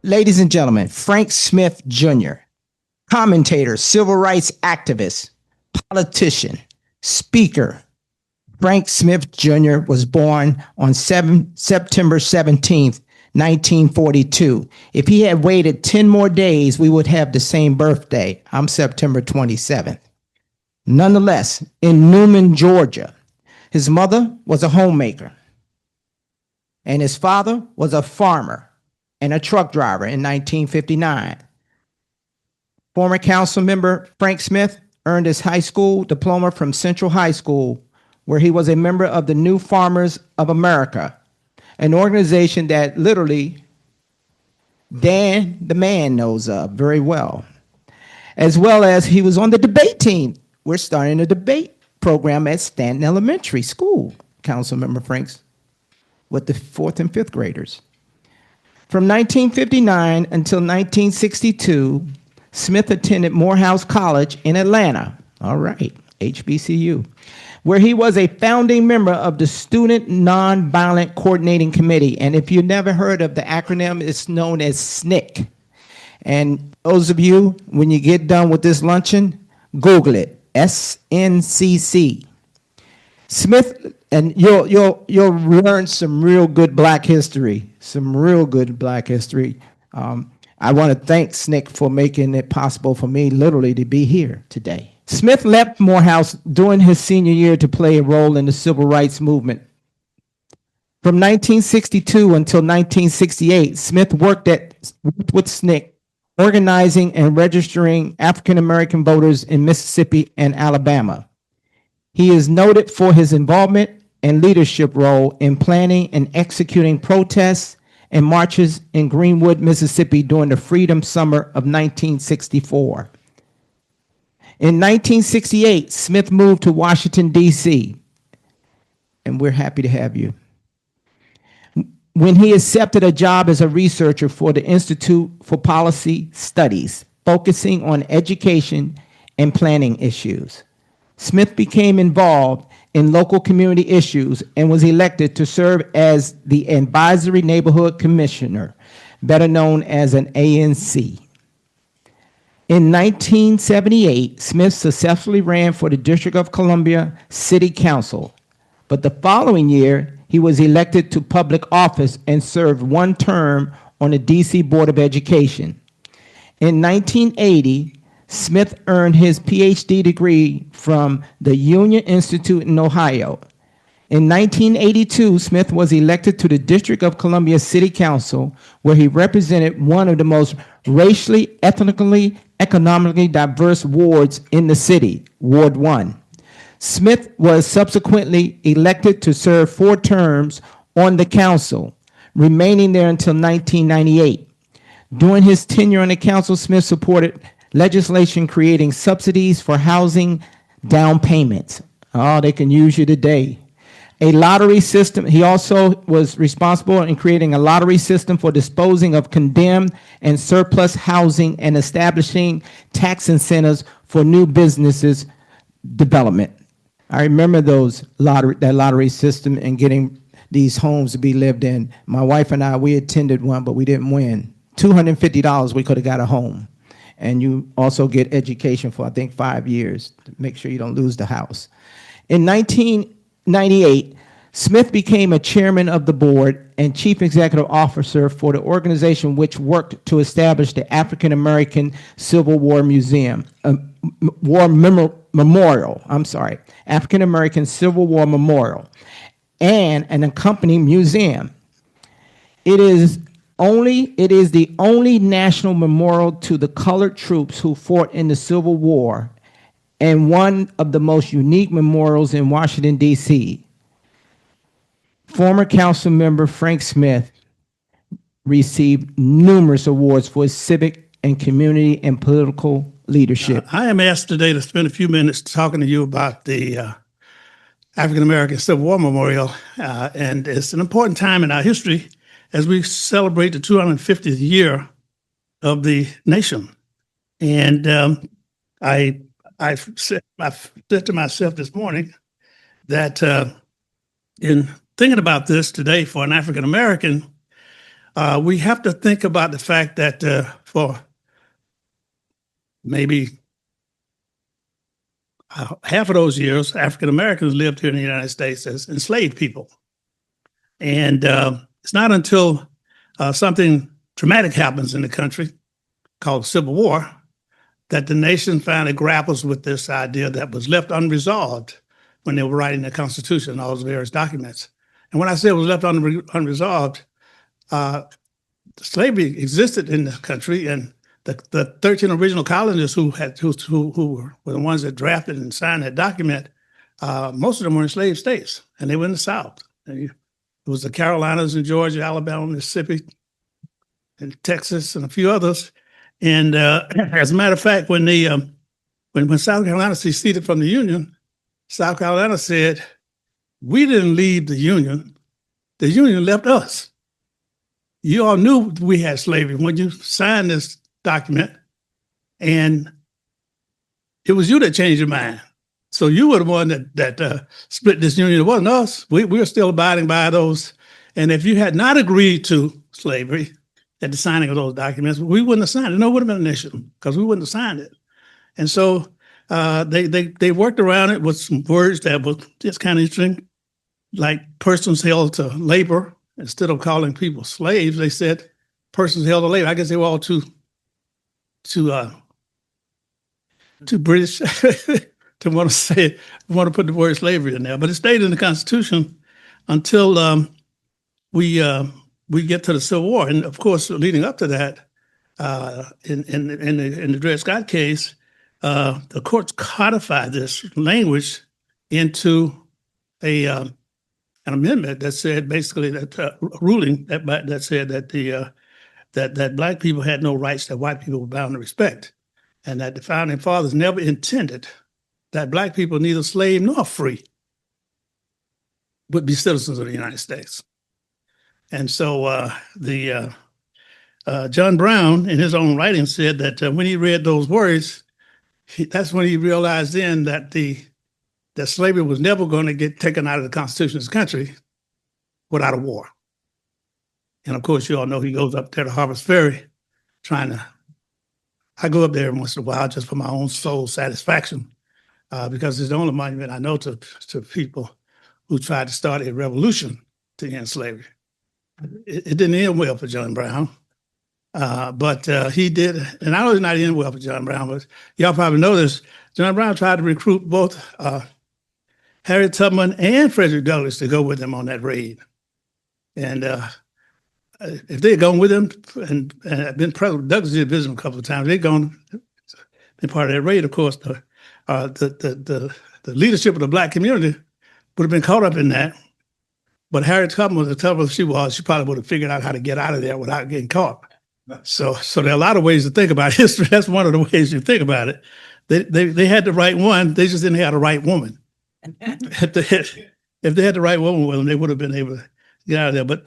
Ladies and gentlemen, Frank Smith Jr., commentator, civil rights activist, politician, speaker. Frank Smith Jr. was born on September 17th, 1942. If he had waited 10 more days, we would have the same birthday. I'm September 27th. Nonetheless, in Newnan, Georgia, his mother was a homemaker, and his father was a farmer and a truck driver in 1959. Former council member Frank Smith earned his high school diploma from Central High School, where he was a member of the New Farmers of America, an organization that literally Dan the man knows of very well. As well as he was on the debate team. We're starting a debate program at Stanton Elementary School, Councilmember Franks, with the 4th and 5th graders. From 1959 until 1962, Smith attended Morehouse College in Atlanta, all right, HBCU, where he was a founding member of the Student Nonviolent Coordinating Committee. And if you've never heard of the acronym, it's known as SNCC. And those of you, when you get done with this luncheon, Google it, SNCC. Smith, and you'll learn some real good Black history, I want to thank SNCC for making it possible for me literally to be here today. Smith left Morehouse during his senior year to play a role in the civil rights movement. From 1962 until 1968, Smith worked with SNCC, organizing and registering African-American voters in Mississippi and Alabama. He is noted for his involvement and leadership role in planning and executing protests and marches in Greenwood, Mississippi during the Freedom Summer of 1964. In 1968, Smith moved to Washington, D.C., and we're happy to have you. When he accepted a job as a researcher for the Institute for Policy Studies, focusing on education and planning issues. Smith became involved in local community issues and was elected to serve as the Advisory Neighborhood Commissioner, better known as an ANC. In 1978, Smith successfully ran for the District of Columbia City Council, but the following year, he was elected to public office and served one term on the DC Board of Education. In 1980, Smith earned his PhD degree from the Union Institute in Ohio. In 1982, Smith was elected to the District of Columbia City Council, where he represented one of the most racially, ethnically, economically diverse wards in the city, Ward 1. Smith was subsequently elected to serve 4 terms on the council, remaining there until 1998. During his tenure on the council, Smith supported legislation creating subsidies for housing down payments. Oh, they can use you today. A lottery system. He also was responsible in creating a lottery system for disposing of condemned and surplus housing and establishing tax incentives for new businesses development. I remember that lottery system and getting these homes to be lived in. My wife and I, we attended one, but we didn't win. $250, we could have got a home. And you also get education for, I think, 5 years to make sure you don't lose the house. In 1998, Smith became a chairman of the board and chief executive officer for the organization which worked to establish the African American Civil War Museum, African American Civil War Memorial, and an accompanying museum. It is the only national memorial to the colored troops who fought in the Civil War, and one of the most unique memorials in Washington, D.C. Former council member Frank Smith received numerous awards for his civic and community and political leadership. I am asked today to spend a few minutes talking to you about the African American Civil War Memorial, and it's an important time in our history as we celebrate the 250th year of the nation. And I've said to myself this morning that in thinking about this today for an African American, we have to think about the fact that for maybe half of those years, African Americans lived here in the United States as enslaved people. And it's not until something traumatic happens in the country called Civil War that the nation finally grapples with this idea that was left unresolved when they were writing the Constitution and all those various documents. And when I say it was left unresolved, slavery existed in the country, and the 13 original colonists who were the ones that drafted and signed that document, most of them were enslaved states, and they were in the South. It was the Carolinas and Georgia, Alabama, Mississippi, and Texas, and a few others. And as a matter of fact, when South Carolina seceded from the Union, South Carolina said, "We didn't leave the Union left us. You all knew we had slavery when you signed this document, and it was you that changed your mind. So you were the one that split this union. It wasn't us. We were still abiding by those. And if you had not agreed to slavery at the signing of those documents, we wouldn't have signed it. No, it would have been an issue because we wouldn't have signed it." And so they worked around it with some words that were just kind of interesting, like persons held to labor. Instead of calling people slaves, they said persons held to labor. I guess they were all too British to want to put the word slavery in there. But it stayed in the Constitution until we get to the Civil War. And of course, leading up to that, in the Dred Scott case, the courts codified this language into an amendment that said basically that ruling that said that that Black people had no rights that white people were bound to respect, and that the founding fathers never intended that Black people, neither slave nor free, would be citizens of the United States. And so John Brown, in his own writing, said that when he read those words, that's when he realized then that that slavery was never going to get taken out of the Constitution of this country without a war. And of course, you all know he goes up there to Harper's Ferry I go up there once in a while just for my own soul satisfaction, because it's the only monument I know to people who tried to start a revolution to end slavery. It didn't end well for John Brown, but he did. And I know it not end well for John Brown, but y'all probably know this. John Brown tried to recruit both Harriet Tubman and Frederick Douglass to go with him on that raid. And if they had gone with him and been present, Douglas did visit him a couple of times. They'd been part of that raid. Of course, the leadership of the Black community would have been caught up in that. But Harriet Tubman was the tougher she was, she probably would have figured out how to get out of there without getting caught. So there are a lot of ways to think about history. That's one of the ways you think about it. They had the right one. They just didn't have the right woman. If they had the right woman with them, they would have been able to get out of there. But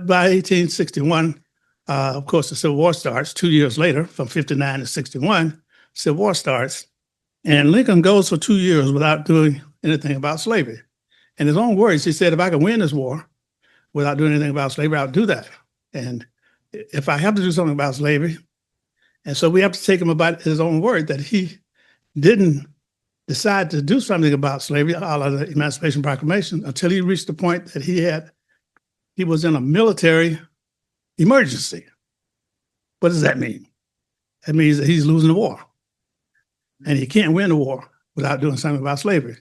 by 1861, of course, the Civil War starts. 2 years later, from 59 to 61, Civil War starts. And Lincoln goes for 2 years without doing anything about slavery. In his own words, he said, if I can win this war without doing anything about slavery, I'll do that. And if I have to do something about slavery, and so we have to take him about his own word that he didn't decide to do something about slavery, a la the Emancipation Proclamation, until he reached the point that he was in a military emergency. What does that mean? That means that he's losing the war. And he can't win the war without doing something about slavery.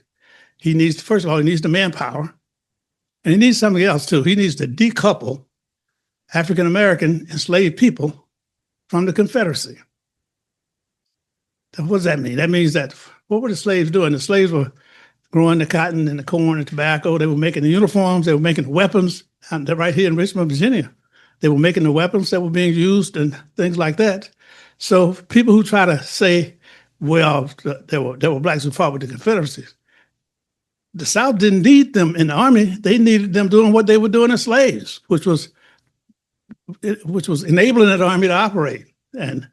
He needs, first of all, he needs the manpower, and he needs something else too. He needs to decouple African-American enslaved people from the Confederacy. What does that mean? That means that, what were the slaves doing? The slaves were growing the cotton and the corn and tobacco. They were making the uniforms. They were making the weapons. And they're right here in Richmond, Virginia. They were making the weapons that were being used and things like that. So people who try to say, well, there were Blacks who fought with the Confederacy. The South didn't need them in the Army. They needed them doing what they were doing as slaves, which was enabling that Army to operate. And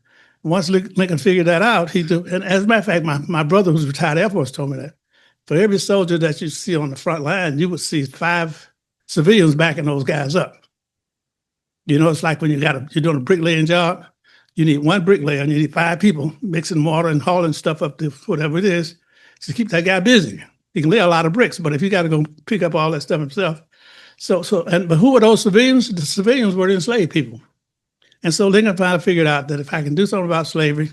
once Lincoln figured that out, and as a matter of fact, my brother who's retired Air Force told me that for every soldier that you see on the front line, you would see 5 civilians backing those guys up. You know, it's like when you're doing a bricklaying job, you need one bricklayer and you need 5 people mixing water and hauling stuff up to whatever it is to keep that guy busy. He can lay a lot of bricks, but if you got to go pick up all that stuff himself. But who were those civilians? The civilians were the enslaved people. And so Lincoln finally figured out that if I can do something about slavery,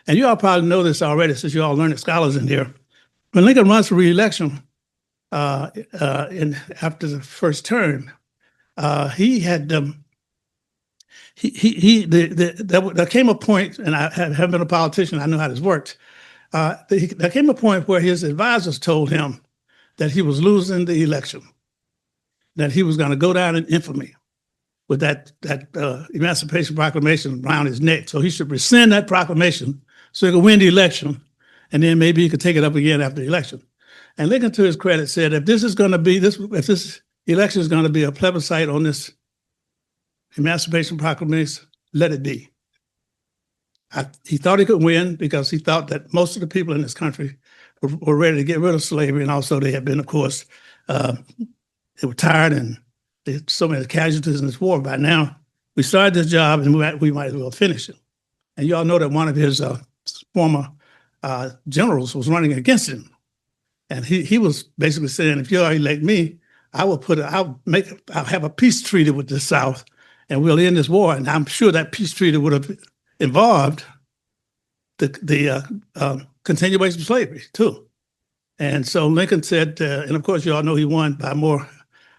and you all probably know this already since you all learned scholars in here, when Lincoln runs for re-election after the first term, he had there came a point, and I haven't been a politician, I know how this worked. There came a point where his advisors told him that he was losing the election, that he was going to go down in infamy with that Emancipation Proclamation around his neck. So he should rescind that proclamation so he could win the election, and then maybe he could take it up again after the election. And Lincoln, to his credit, said, if this election is going to be a plebiscite on this Emancipation Proclamation, let it be. He thought he could win because he thought that most of the people in this country were ready to get rid of slavery, and also they had been, of course, they were tired and there were so many casualties in this war. By now, we started this job and we might as well finish it. And you all know that one of his former generals was running against him. And he was basically saying, if you elect me, I'll have a peace treaty with the South and we'll end this war. And I'm sure that peace treaty would have involved the continuation of slavery too. And so Lincoln said, and of course you all know he won by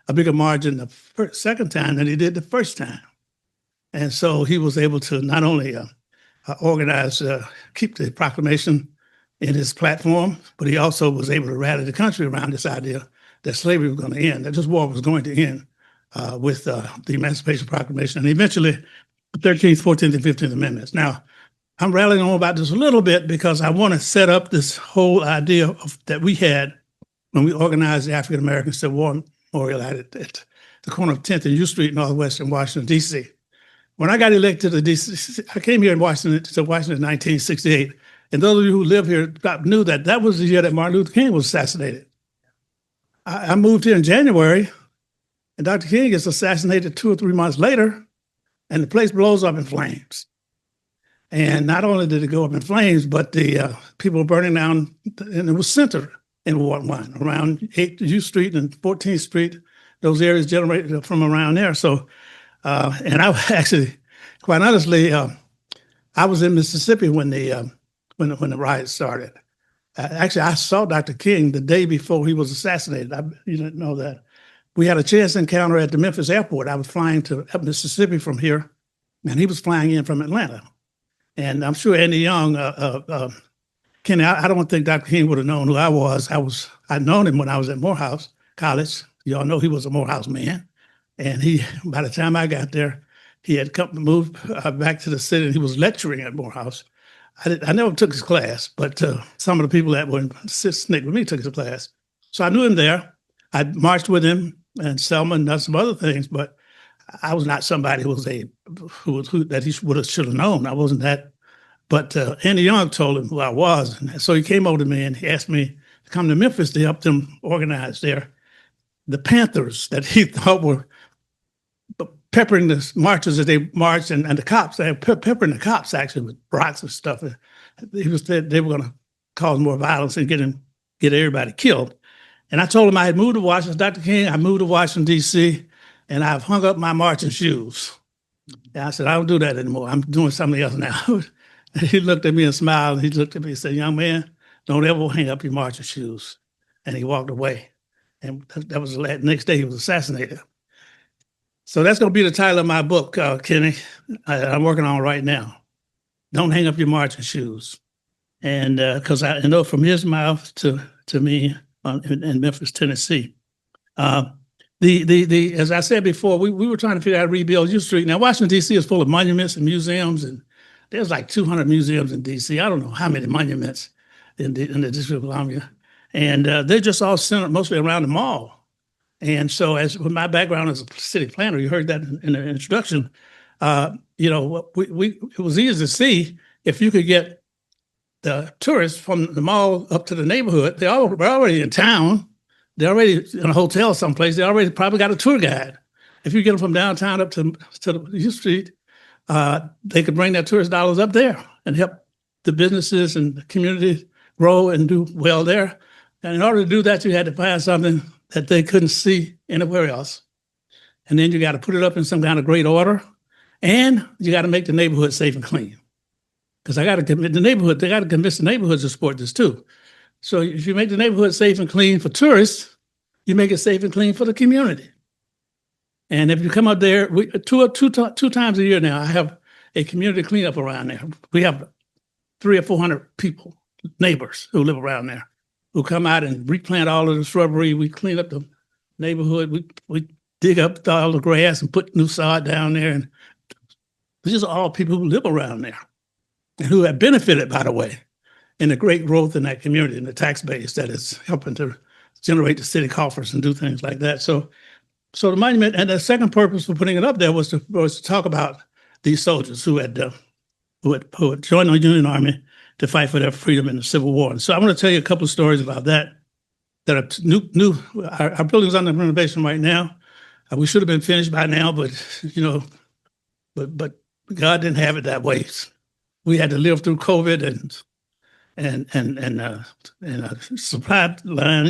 a bigger margin the second time than he did the first time. And so he was able to not only organize, keep the proclamation in his platform, but he also was able to rally the country around this idea that slavery was going to end, that this war was going to end with the Emancipation Proclamation, and eventually the 13th, 14th, and 15th Amendments. Now, I'm rallying on about this a little bit because I want to set up this whole idea that we had when we organized the African American Civil War Memorial at the corner of 10th and U Street, Northwest in Washington, D.C. When I got elected to D.C., I came here to Washington in 1968. And those of you who live here knew that was the year that Martin Luther King was assassinated. I moved here in January, and Dr. King gets assassinated 2 or 3 months later, and the place blows up in flames. And not only did it go up in flames, but the people were burning down, and it was centered in Ward 1, around 8th U Street and 14th Street, those areas generated from around there. So, and I actually, quite honestly, I was in Mississippi when the riots started. Actually, I saw Dr. King the day before he was assassinated. You didn't know that. We had a chance encounter at the Memphis airport. I was flying to Mississippi from here, and he was flying in from Atlanta. And I'm sure Andy Young, Kenny, I don't think Dr. King would have known who I was. I'd known him when I was at Morehouse College. You all know he was a Morehouse man. And by the time I got there, he had moved back to the city, and he was lecturing at Morehouse. I never took his class, but some of the people that were in SNCC with me took his class. So I knew him there. I marched with him and Selma and done some other things, but I was not somebody who that he should have known. I wasn't that. But Andy Young told him who I was. And so he came over to me and he asked me to come to Memphis to help them organize the Panthers that he thought were peppering the marchers as they marched, and the cops. They were peppering the cops actually with rocks and stuff. He was said they were going to cause more violence and get everybody killed. And I told him I had moved to Washington. Dr. King, I moved to Washington, D.C., and I've hung up my marching shoes. And I said, I don't do that anymore. I'm doing something else now. He looked at me and smiled. He looked at me and said, young man, don't ever hang up your marching shoes. And he walked away. And that was the next day he was assassinated. So that's going to be the title of my book, Kenny, I'm working on right now. Don't hang up your marching shoes. And because I know from his mouth to me in Memphis, Tennessee. As I said before, we were trying to figure out how to rebuild U Street. Now, Washington, D.C. is full of monuments and museums, and there's like 200 museums in D.C. I don't know how many monuments in the District of Columbia. And they're just all centered mostly around the mall. And so with my background as a city planner, you heard that in the introduction, it was easy to see if you could get the tourists from the mall up to the neighborhood. They're already in town. They're already in a hotel someplace. They already probably got a tour guide. if you get them from downtown up to the U Street, they could bring their tourist dollars up there and help the businesses and the community grow and do well there. And in order to do that, you had to find something that they couldn't see anywhere else. And then you got to put it up in some kind of great order. And you got to make the neighborhood safe and clean. Because they got to convince the neighborhoods to support this too. So if you make the neighborhood safe and clean for tourists, you make it safe and clean for the community. And if you come up there, two times a year now, I have a community cleanup around there. We have 300 or 400 people, neighbors who live around there, who come out and replant all of the shrubbery. We clean up the neighborhood. We dig up all the grass and put new sod down there. And these are all people who live around there and who have benefited, by the way, in the great growth in that community and the tax base that is helping to generate the city coffers and do things like that. So the monument, and the second purpose for putting it up there was to talk about these soldiers who had joined the Union Army to fight for their freedom in the Civil War. And so I want to tell you a couple of stories about that are new. Our building's under renovation right now. We should have been finished by now, but but God didn't have it that way. We had to live through COVID and supply line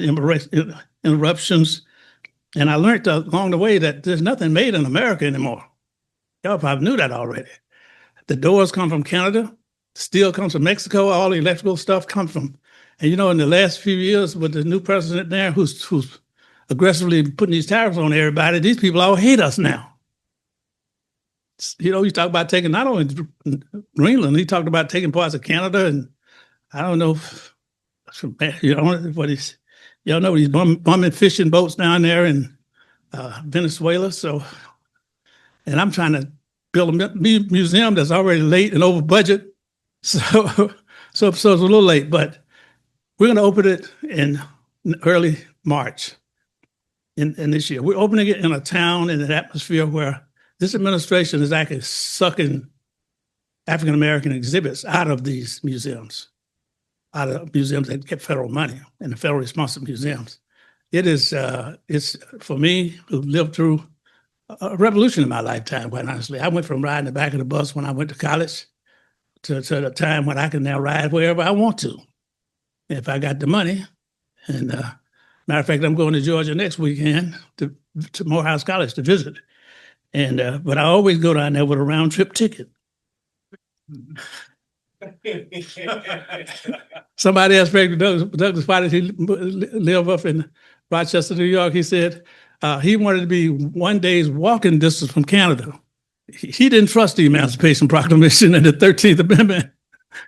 interruptions. And I learned along the way that there's nothing made in America anymore. Y'all probably knew that already. The doors come from Canada, steel comes from Mexico, all the electrical stuff comes from. And in the last few years with the new president there who's aggressively putting these tariffs on everybody, these people all hate us now. You talk about taking not only Greenland, he talked about taking parts of Canada, and I don't know, y'all know these bumming fishing boats down there in Venezuela. So, and I'm trying to build a museum that's already late and over budget. So it's a little late, but we're going to open it in early March in this year. We're opening it in a town in an atmosphere where this administration is actually sucking African-American exhibits out of these museums, out of museums that get federal money and the federally sponsored museums. It's for me, who lived through a revolution in my lifetime, quite honestly. I went from riding the back of the bus when I went to college to the time when I can now ride wherever I want to, if I got the money. And matter of fact, I'm going to Georgia next weekend to Morehouse College to visit. And but I always go down there with a round trip ticket. Somebody asked Frank Douglas, why did he live up in Rochester, New York? He said he wanted to be one day's walking distance from Canada. He didn't trust the Emancipation Proclamation and the 13th Amendment,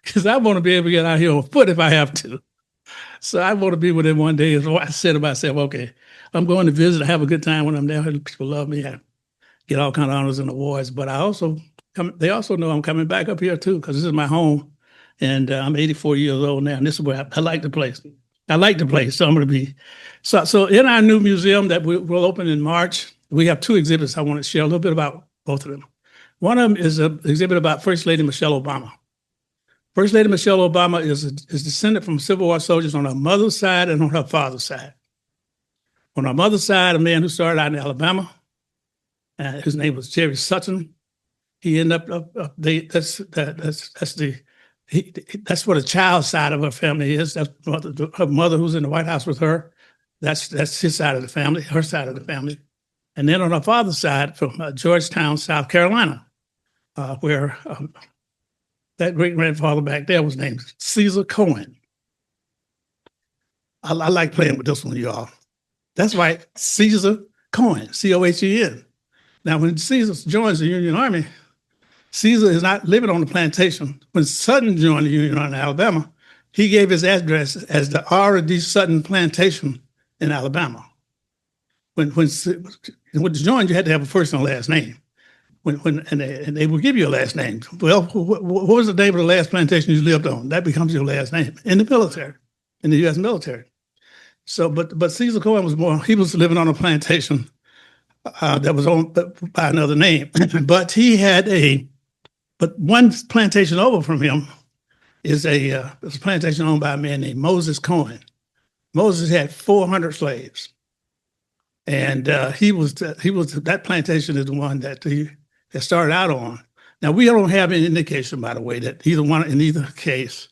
because I want to be able to get out here on foot if I have to. So I want to be within one day. So I said to myself, okay, I'm going to visit. I have a good time when I'm there. People love me. I get all kinds of honors and awards. But they also know I'm coming back up here too, because this is my home. And I'm 84 years old now, and this is where I like the place. I like the place, so I'm going to be. So in our new museum that we'll open in March, we have two exhibits I want to share a little bit about both of them. One of them is an exhibit about First Lady Michelle Obama. First Lady Michelle Obama is descended from Civil War soldiers on her mother's side and on her father's side. On her mother's side, a man who started out in Alabama, his name was Jerry Sutton. He ended up that's what the child side of her family is. That's her mother who's in the White House with her. That's his side of the family, her side of the family. And then on her father's side, from Georgetown, South Carolina, where that great-grandfather back there was named Caesar Cohen. I like playing with this one, y'all. That's right, Caesar Cohen, C-O-H-E-N. Now, when Caesar joins the Union Army, Caesar is not living on the plantation. When Sutton joined the Union Army in Alabama, he gave his address as the R&D Sutton Plantation in Alabama. When you joined, you had to have a first and last name. And they will give you a last name. Well, what was the name of the last plantation you lived on? That becomes your last name in the military, in the U.S. military. So, but Caesar Cohen he was living on a plantation that was owned by another name. But he had but one plantation over from him is a plantation owned by a man named Moses Cohen. Moses had 400 slaves. And that plantation is the one that he started out on. Now, we don't have any indication, by the way, that in either case,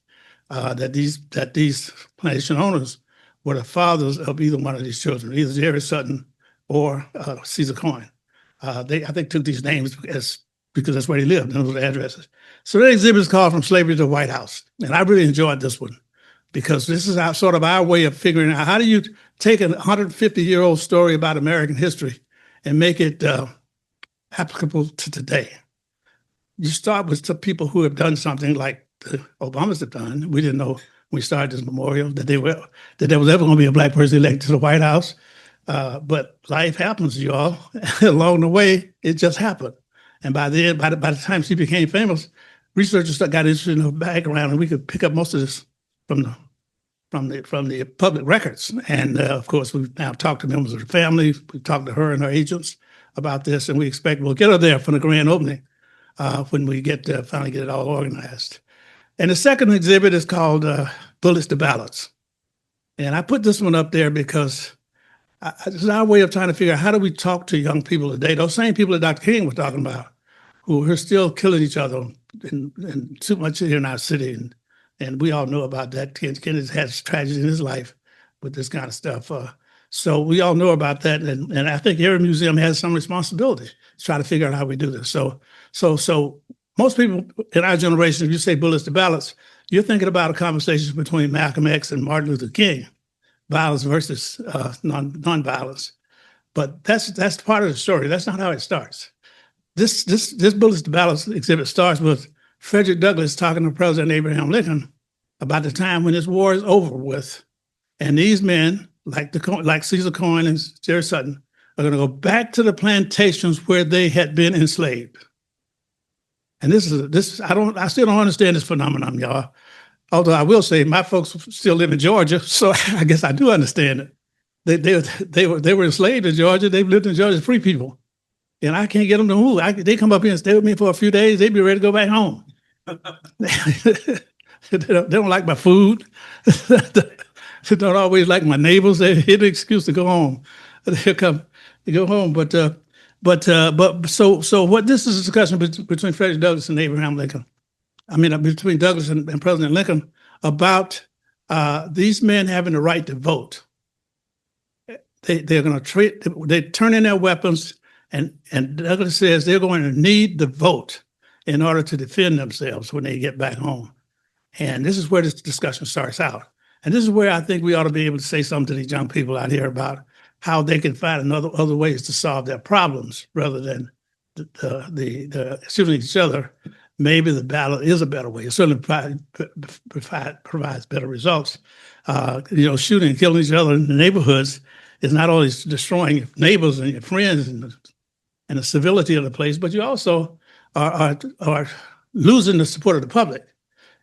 that these plantation owners were the fathers of either one of these children, either Jerry Sutton or Caesar Coyne. They, I think, took these names because that's where they lived, and those addresses. So that exhibit is called From Slavery to the White House. And I really enjoyed this one because this is sort of our way of figuring out how do you take a 150-year-old story about American history and make it applicable to today. You start with some people who have done something like the Obamas have done. We didn't know when we started this memorial that there was ever going to be a Black person elected to the White House. But life happens, y'all. Along the way, it just happened. And by the time she became famous, researchers got interested in her background, and we could pick up most of this from the public records. And of course, we've now talked to members of the family. We've talked to her and her agents about this, and we expect we'll get her there for the grand opening when we finally get it all organized. And the second exhibit is called Bullets to Ballots. And I put this one up there because it's our way of trying to figure out how do we talk to young people today, those same people that Dr. King was talking about, who are still killing each other and too much here in our city. And we all know about that. Kennedy has tragedy in his life with this kind of stuff. So we all know about that. And I think every museum has some responsibility to try to figure out how we do this. So most people in our generation, if you say bullets to ballots, you're thinking about a conversation between Malcolm X and Martin Luther King, violence versus nonviolence. But that's part of the story. That's not how it starts. This bullets to ballots exhibit starts with Frederick Douglass talking to President Abraham Lincoln about the time when this war is over with, and these men, like Caesar Coyne and Jerry Sutton, are going to go back to the plantations where they had been enslaved. And I still don't understand this phenomenon, y'all. Although I will say my folks still live in Georgia, so I guess I do understand it. They were enslaved in Georgia. They've lived in Georgia, free people. And I can't get them to move. They come up here and stay with me for a few days. They'd be ready to go back home. They don't like my food. They don't always like my neighbors. They hit an excuse to go home. They go home. So what this is a discussion between Frederick Douglass and Abraham Lincoln. I mean, between Douglass and President Lincoln about these men having the right to vote. They're going they turn in their weapons, and Douglass says they're going to need the vote in order to defend themselves when they get back home. And this is where this discussion starts out. And this is where I think we ought to be able to say something to these young people out here about how they can find other ways to solve their problems rather than shooting each other. Maybe the ballot is a better way. It certainly provides better results. Shooting and killing each other in the neighborhoods is not only destroying your neighbors and your friends and the civility of the place, but you also are losing the support of the public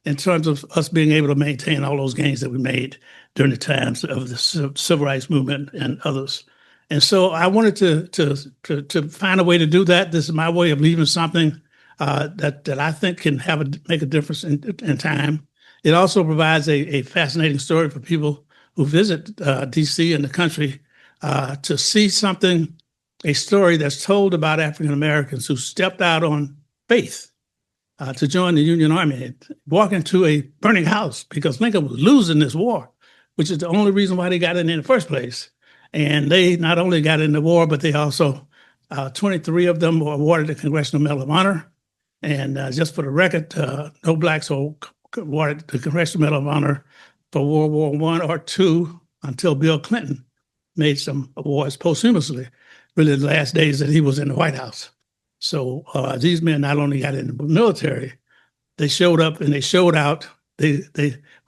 in terms of us being able to maintain all those gains that we made during the times of the civil rights movement and others. And so I wanted to find a way to do that. This is my way of leaving something that I think can make a difference in time. It also provides a fascinating story for people who visit D.C. and the country to see a story that's told about African Americans who stepped out on faith to join the Union Army, walk into a burning house because Lincoln was losing this war, which is the only reason why they got in the first place. And they not only got in the war, but they also, 23 of them were awarded the Congressional Medal of Honor. And just for the record, no Blacks were awarded the Congressional Medal of Honor for World War I or II until Bill Clinton made some awards posthumously, really the last days that he was in the White House. So these men not only got in the military, they showed up and they showed out. We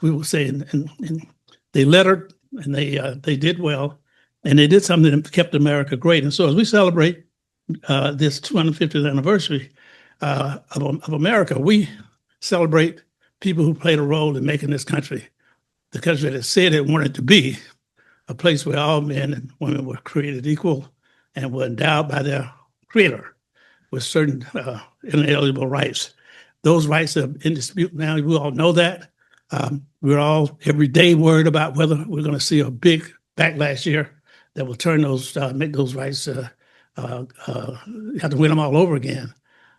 will say, and they lettered and they did well, and they did something that kept America great. And so as we celebrate this 250th anniversary of America, we celebrate people who played a role in making this country the country that it said it wanted to be, a place where all men and women were created equal and were endowed by their creator with certain inalienable rights. Those rights are in dispute now. We all know that. We're all every day worried about whether we're going to see a big backlash here that will turn those, make those rights, you have to win them all over again.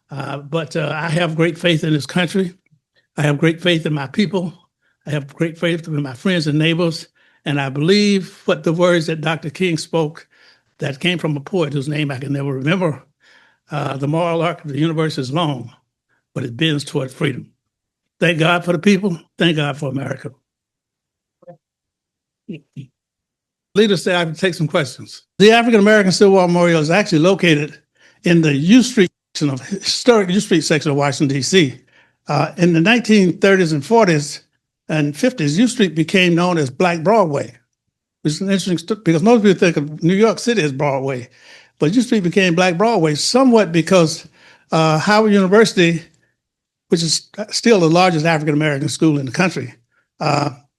But I have great faith in this country. I have great faith in my people. I have great faith in my friends and neighbors. And I believe what the words that Dr. King spoke that came from a poet whose name I can never remember. The moral arc of the universe is long, but it bends toward freedom. Thank God for the people. Thank God for America. Leaders say I can take some questions. The African American Civil War Memorial is actually located in the U Street section of historic U Street section of Washington, D.C. In the 1930s and 40s and 50s, U Street became known as Black Broadway, which is an interesting because most people think of New York City as Broadway, but U Street became Black Broadway somewhat because Howard University, which is still the largest African American school in the country,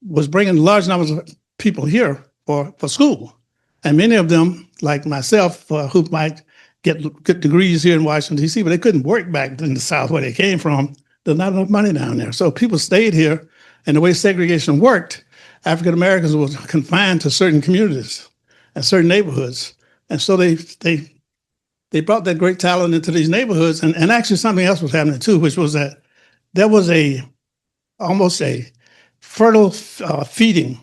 was bringing large numbers of people here for school. And many of them, like myself, who might get degrees here in Washington, D.C., but they couldn't work back in the South where they came from. There's not enough money down there. So people stayed here. And the way segregation worked, African Americans were confined to certain communities and certain neighborhoods. And so they brought that great talent into these neighborhoods. And actually something else was happening too, which was that there was almost a fertile feeding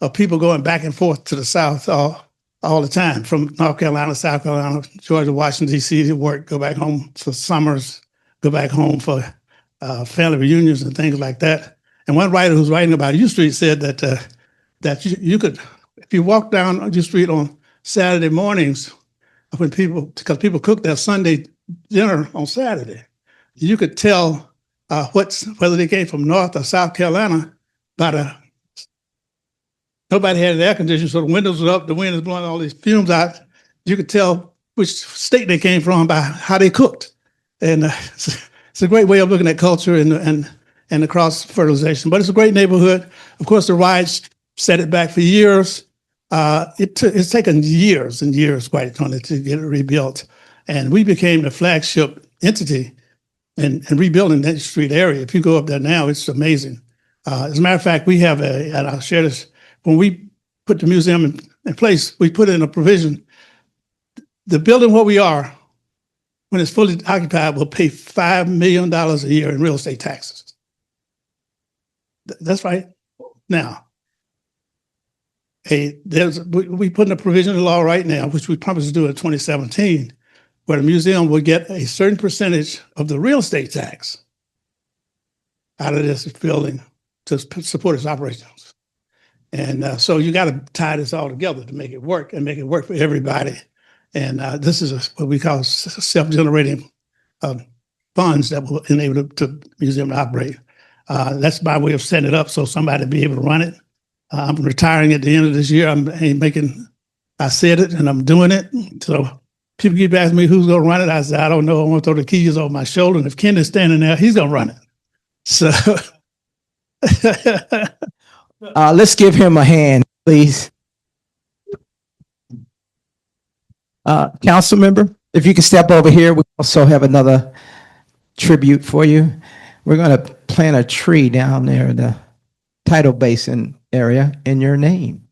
of people going back and forth to the South all the time, from North Carolina, South Carolina, Georgia, Washington, D.C. to work, go back home for summers, go back home for family reunions and things like that. And one writer who's writing about U Street said that you could, if you walk down U Street on Saturday mornings, because people cook their Sunday dinner on Saturday, you could tell whether they came from North or South Carolina by nobody had an air conditioner, so the windows were up, the wind is blowing all these fumes out. You could tell which state they came from by how they cooked. And it's a great way of looking at culture and the cross-fertilization. But it's a great neighborhood. Of course, the riots set it back for years. It's taken years and years, quite honestly, to get it rebuilt. And we became the flagship entity in rebuilding that street area. If you go up there now, it's amazing. As a matter of fact, we have and I'll share this, when we put the museum in place, we put in a provision. The building where we are, when it's fully occupied, will pay $5 million a year in real estate taxes. That's right. Now, we put in a provision in the law right now, which we promised to do in 2017, where the museum will get a certain percentage of the real estate tax out of this building to support its operations. And so you got to tie this all together to make it work and make it work for everybody. And this is what we call self-generating funds that will enable the museum to operate. That's my way of setting it up so somebody will be able to run it. I'm retiring at the end of this year. I said it and I'm doing it. So people keep asking me who's going to run it. I said, I don't know. I want to throw the keys over my shoulder. And if Ken is standing there, he's going to run it. So let's give him a hand, please. Council member, if you can step over here, we also have another tribute for you. We're going to plant a tree down there in the tidal basin area in your name.